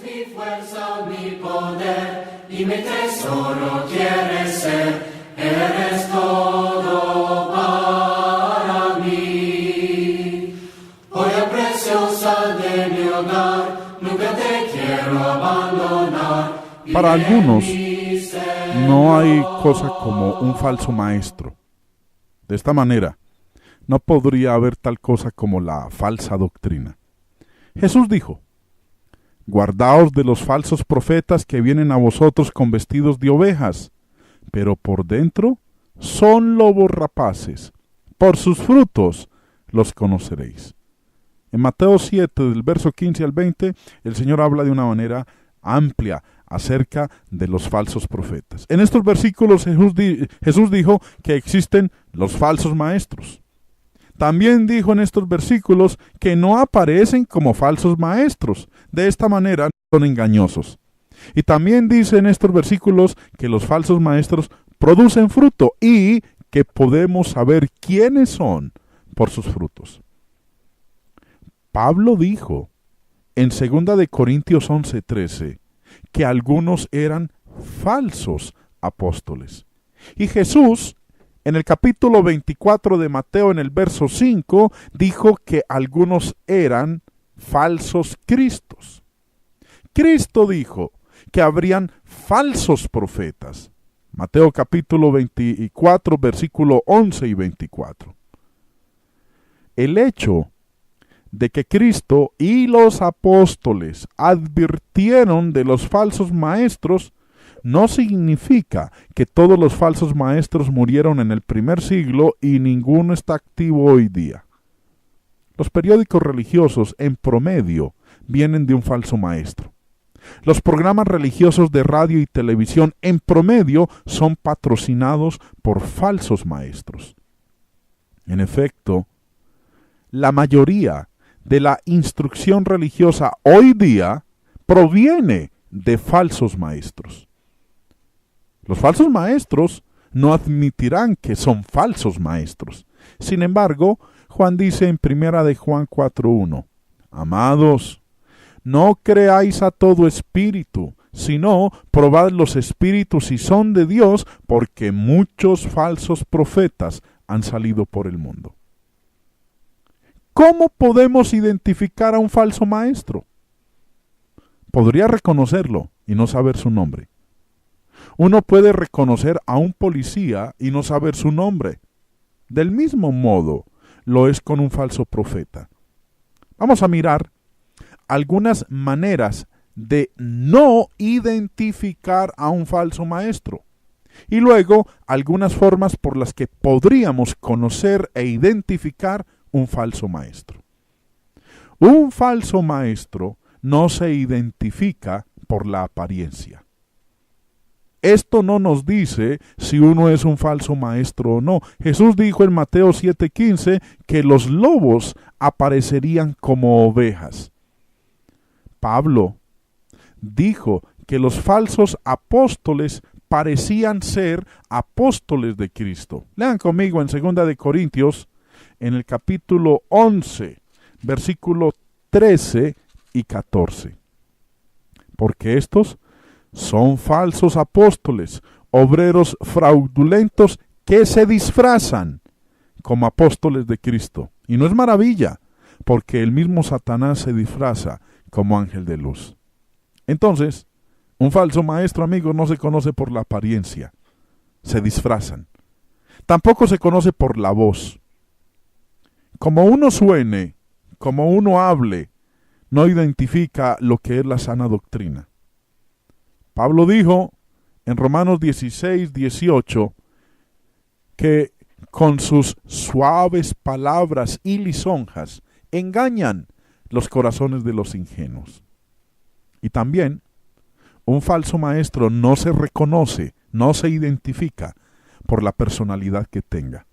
mi fuerza, mi poder, y mi tesoro quieres ser. Eres todo para mí. Joya preciosa de mi hogar, nunca te quiero abandonar. Para algunos, no hay cosa como un falso maestro. De esta manera, no podría haber tal cosa como la falsa doctrina. Jesús dijo: guardaos de los falsos profetas que vienen a vosotros con vestidos de ovejas, pero por dentro son lobos rapaces. Por sus frutos los conoceréis. En Mateo 7, del verso 15 al 20, el Señor habla de una manera amplia acerca de los falsos profetas. En estos versículos Jesús dijo que existen los falsos maestros. También dijo en estos versículos que no aparecen como falsos maestros. De esta manera son engañosos. Y también dice en estos versículos que los falsos maestros producen fruto y que podemos saber quiénes son por sus frutos. Pablo dijo en 2 de Corintios 11:13 que algunos eran falsos apóstoles. Y Jesús, en el capítulo 24 de Mateo, en el verso 5, dijo que algunos eran falsos cristos. Cristo dijo que habrían falsos profetas. Mateo capítulo 24, versículo 11 y 24. El hecho de que Cristo y los apóstoles advirtieron de los falsos maestros no significa que todos los falsos maestros murieron en el primer siglo y ninguno está activo hoy día. Los periódicos religiosos en promedio vienen de un falso maestro. Los programas religiosos de radio y televisión en promedio son patrocinados por falsos maestros. En efecto, la mayoría de la instrucción religiosa hoy día proviene de falsos maestros. Los falsos maestros no admitirán que son falsos maestros. Sin embargo, Juan dice en 1 de Juan 4:1, amados, no creáis a todo espíritu, sino probad los espíritus si son de Dios, porque muchos falsos profetas han salido por el mundo. ¿Cómo podemos identificar a un falso maestro? Podría reconocerlo y no saber su nombre. Uno puede reconocer a un policía y no saber su nombre. Del mismo modo lo es con un falso profeta. Vamos a mirar algunas maneras de no identificar a un falso maestro. Y luego algunas formas por las que podríamos conocer e identificar un falso maestro. Un falso maestro no se identifica por la apariencia. Esto no nos dice si uno es un falso maestro o no. Jesús dijo en Mateo 7:15 que los lobos aparecerían como ovejas. Pablo dijo que los falsos apóstoles parecían ser apóstoles de Cristo. Lean conmigo en 2 de Corintios, en el capítulo 11, versículo 13 y 14. Porque estos son falsos apóstoles, obreros fraudulentos que se disfrazan como apóstoles de Cristo. Y no es maravilla, porque el mismo Satanás se disfraza como ángel de luz. Entonces, un falso maestro, amigos, no se conoce por la apariencia, se disfrazan. Tampoco se conoce por la voz. Como uno suene, como uno hable, no identifica lo que es la sana doctrina. Pablo dijo en Romanos 16:18 que con sus suaves palabras y lisonjas engañan los corazones de los ingenuos. Y también, un falso maestro no se reconoce, no se identifica por la personalidad que tenga.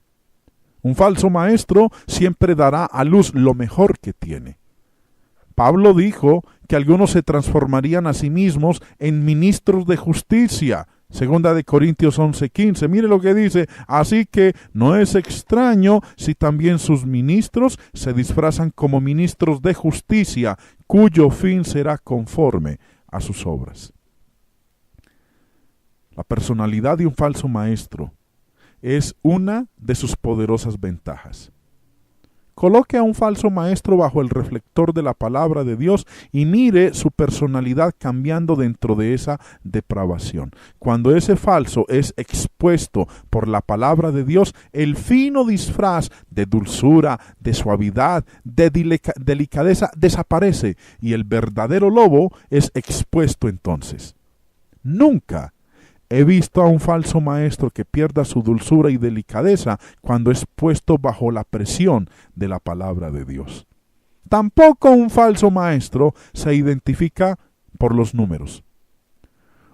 Un falso maestro siempre dará a luz lo mejor que tiene. Pablo dijo que algunos se transformarían a sí mismos en ministros de justicia. 2 de Corintios 11:15. Mire lo que dice. Así que no es extraño si también sus ministros se disfrazan como ministros de justicia, cuyo fin será conforme a sus obras. La personalidad de un falso maestro es una de sus poderosas ventajas. Coloque a un falso maestro bajo el reflector de la palabra de Dios y mire su personalidad cambiando dentro de esa depravación. Cuando ese falso es expuesto por la palabra de Dios, el fino disfraz de dulzura, de suavidad, de delicadeza desaparece y el verdadero lobo es expuesto entonces. Nunca he visto a un falso maestro que pierda su dulzura y delicadeza cuando es puesto bajo la presión de la palabra de Dios. Tampoco un falso maestro se identifica por los números.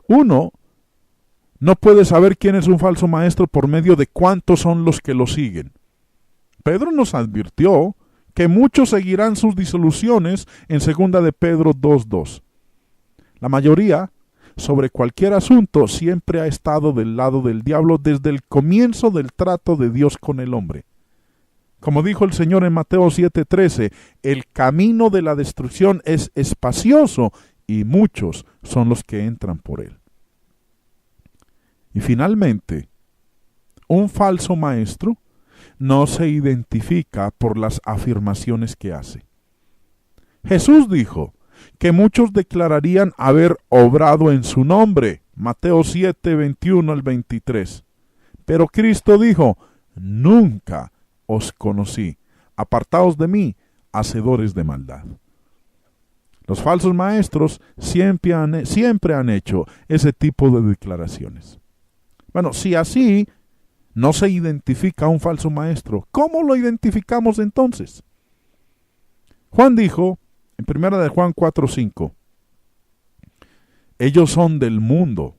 Uno no puede saber quién es un falso maestro por medio de cuántos son los que lo siguen. Pedro nos advirtió que muchos seguirán sus disoluciones en 2 de Pedro 2:2. La mayoría sobre cualquier asunto siempre ha estado del lado del diablo desde el comienzo del trato de Dios con el hombre. Como dijo el Señor en Mateo 7:13, el camino de la destrucción es espacioso y muchos son los que entran por él. Y finalmente, un falso maestro no se identifica por las afirmaciones que hace. Jesús dijo que muchos declararían haber obrado en su nombre. Mateo 7:21 al 23. Pero Cristo dijo, nunca os conocí. Apartaos de mí, hacedores de maldad. Los falsos maestros siempre han hecho ese tipo de declaraciones. Bueno, si así no se identifica a un falso maestro, ¿cómo lo identificamos entonces? Juan dijo, en 1 de Juan 4:5, ellos son del mundo,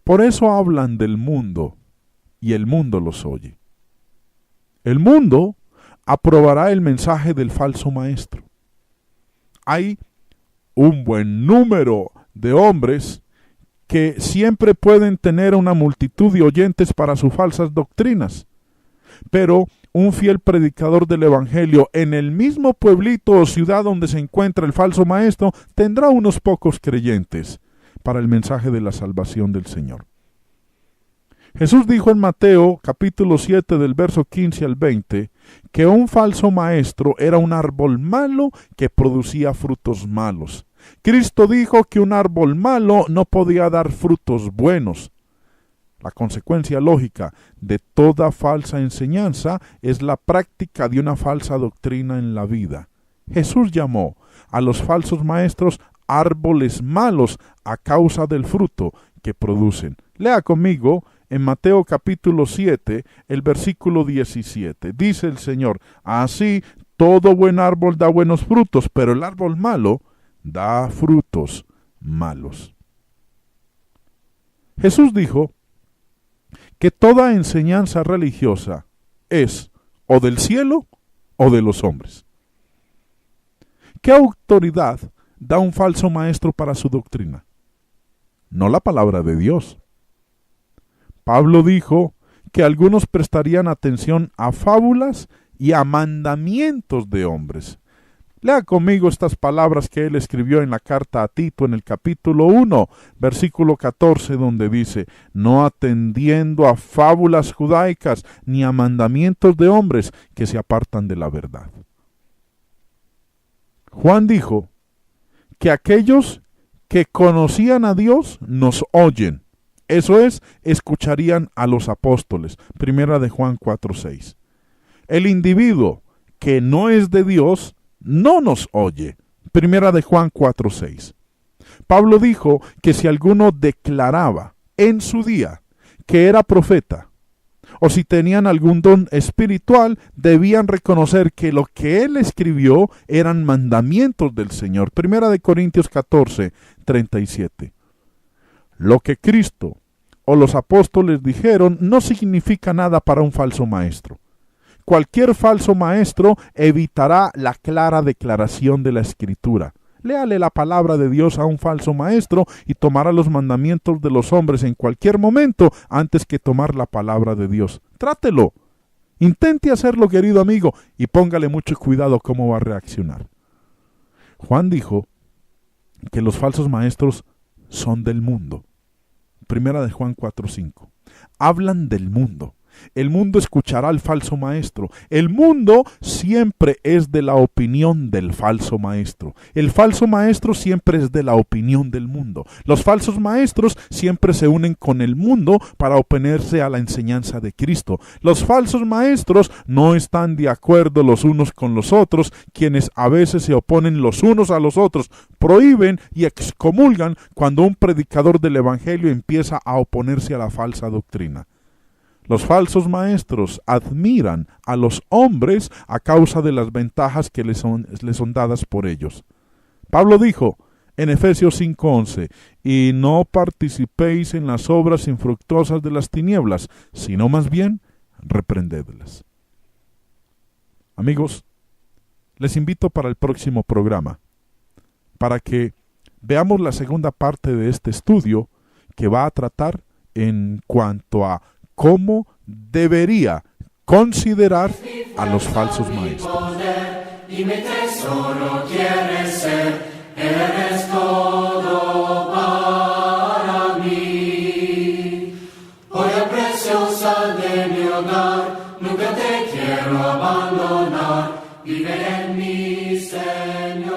por eso hablan del mundo, y el mundo los oye. El mundo aprobará el mensaje del falso maestro. Hay un buen número de hombres que siempre pueden tener una multitud de oyentes para sus falsas doctrinas, pero un fiel predicador del evangelio en el mismo pueblito o ciudad donde se encuentra el falso maestro tendrá unos pocos creyentes para el mensaje de la salvación del Señor. Jesús dijo en Mateo capítulo 7 del verso 15 al 20 que un falso maestro era un árbol malo que producía frutos malos. Cristo dijo que un árbol malo no podía dar frutos buenos. La consecuencia lógica de toda falsa enseñanza es la práctica de una falsa doctrina en la vida. Jesús llamó a los falsos maestros árboles malos a causa del fruto que producen. Lea conmigo en Mateo capítulo 7, el versículo 17. Dice el Señor, así todo buen árbol da buenos frutos, pero el árbol malo da frutos malos. Jesús dijo que toda enseñanza religiosa es o del cielo o de los hombres. ¿Qué autoridad da un falso maestro para su doctrina? No la palabra de Dios. Pablo dijo que algunos prestarían atención a fábulas y a mandamientos de hombres. Lea conmigo estas palabras que él escribió en la carta a Tito en el capítulo 1, versículo 14, donde dice, no atendiendo a fábulas judaicas ni a mandamientos de hombres que se apartan de la verdad. Juan dijo que aquellos que conocían a Dios nos oyen. Eso es, escucharían a los apóstoles. 1 de Juan 4:6. El individuo que no es de Dios no nos oye. 1 de Juan 4:6. Pablo dijo que si alguno declaraba en su día que era profeta, o si tenían algún don espiritual, debían reconocer que lo que él escribió eran mandamientos del Señor. 1 de Corintios 14:37. Lo que Cristo o los apóstoles dijeron no significa nada para un falso maestro. Cualquier falso maestro evitará la clara declaración de la Escritura. Léale la palabra de Dios a un falso maestro y tomará los mandamientos de los hombres en cualquier momento antes que tomar la palabra de Dios. Trátelo. Intente hacerlo, querido amigo, y póngale mucho cuidado cómo va a reaccionar. Juan dijo que los falsos maestros son del mundo. Primera de Juan 4:5. Hablan del mundo. El mundo escuchará al falso maestro. El mundo siempre es de la opinión del falso maestro. El falso maestro siempre es de la opinión del mundo. Los falsos maestros siempre se unen con el mundo para oponerse a la enseñanza de Cristo. Los falsos maestros no están de acuerdo los unos con los otros, quienes a veces se oponen los unos a los otros, prohíben y excomulgan cuando un predicador del Evangelio empieza a oponerse a la falsa doctrina. Los falsos maestros admiran a los hombres a causa de las ventajas que les son dadas por ellos. Pablo dijo en Efesios 5:11, y no participéis en las obras infructuosas de las tinieblas, sino más bien reprendedlas. Amigos, les invito para el próximo programa, para que veamos la segunda parte de este estudio que va a tratar en cuanto a cómo debería considerar a los falsos maestros. Y mi tesoro quieres ser, eres todo para mí. Joya preciosa de mi hogar, nunca te quiero abandonar. Vive en mí, Señor.